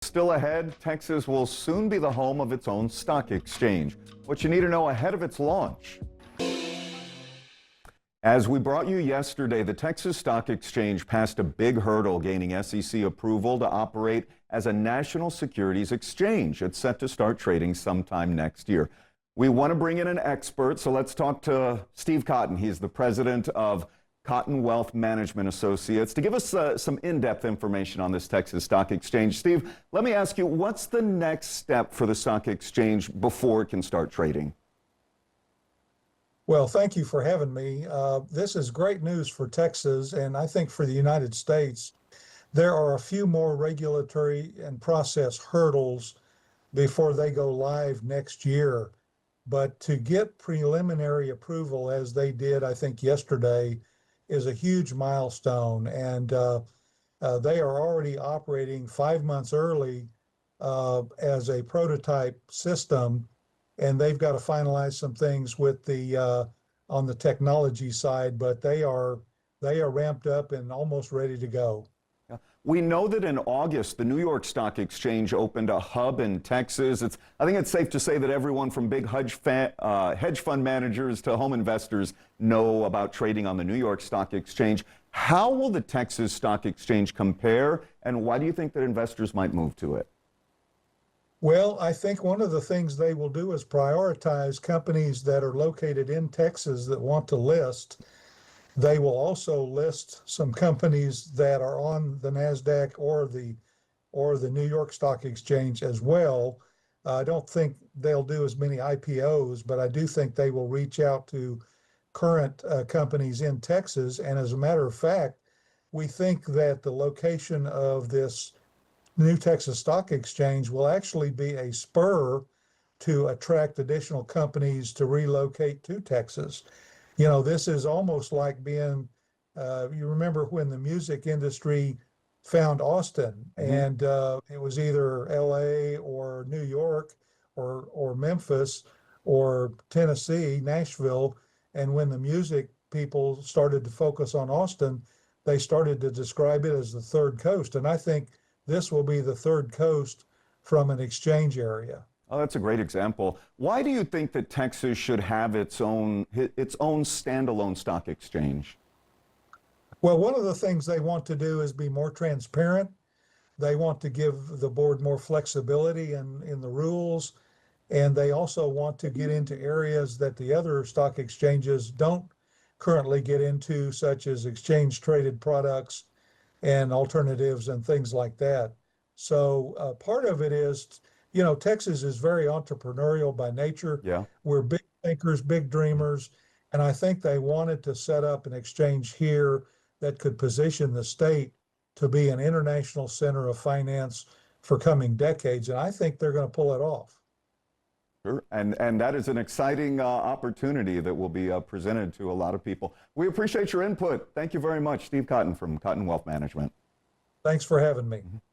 Still ahead, Texas will soon be the home of its own stock exchange. What you need to know ahead of its launch. As we brought you yesterday, the Texas Stock Exchange passed a big hurdle, gaining SEC approval to operate as a national securities exchange. It's set to start trading sometime next year. We want to bring in an expert, so let's talk to Steve Cotton. He's the president of Cotton Wealth Management Associates to give us some in-depth information on this Texas Stock Exchange. Steve, let me ask you, what's the next step for the stock exchange before it can start trading? Well, thank you for having me. This is great news for Texas, and I think for the United States. There are a few more regulatory and process hurdles before they go live next year. But to get preliminary approval, as they did, I think, yesterday, is a huge milestone. And they are already operating 5 months early as a prototype system. And they've got to finalize some things with the on the technology side, but they are ramped up and almost ready to go. We know that in August, the New York Stock Exchange opened a hub in Texas. I think it's safe to say that everyone from big hedge fund managers to home investors know about trading on the New York Stock Exchange. How will the Texas Stock Exchange compare, and why do you think that investors might move to it? Well, I think one of the things they will do is prioritize companies that are located in Texas that want to list. They will also list some companies that are on the NASDAQ or the New York Stock Exchange as well. I don't think they'll do as many IPOs, but I do think they will reach out to current companies in Texas. And as a matter of fact, we think that the location of this New Texas Stock Exchange will actually be a spur to attract additional companies to relocate to Texas. You know, this is almost like being, you remember when the music industry found Austin, and it was either LA or New York or Memphis or Tennessee, Nashville. And when the music people started to focus on Austin, they started to describe it as the third coast. And I think this will be the third coast from an exchange area. Oh, that's a great example. Why do you think that Texas should have its own standalone stock exchange? Well, one of the things they want to do is be more transparent. They want to give the board more flexibility in the rules. And they also want to get into areas that the other stock exchanges don't currently get into, such as exchange traded products and alternatives and things like that. So part of it is, you know, Texas is very entrepreneurial by nature. Yeah. We're big thinkers, big dreamers. And I think they wanted to set up an exchange here that could position the state to be an international center of finance for coming decades. And I think they're going to pull it off. Sure. And that is an exciting opportunity that will be presented to a lot of people. We appreciate your input. Thank you very much, Steve Cotton from Cotton Wealth Management. Thanks for having me.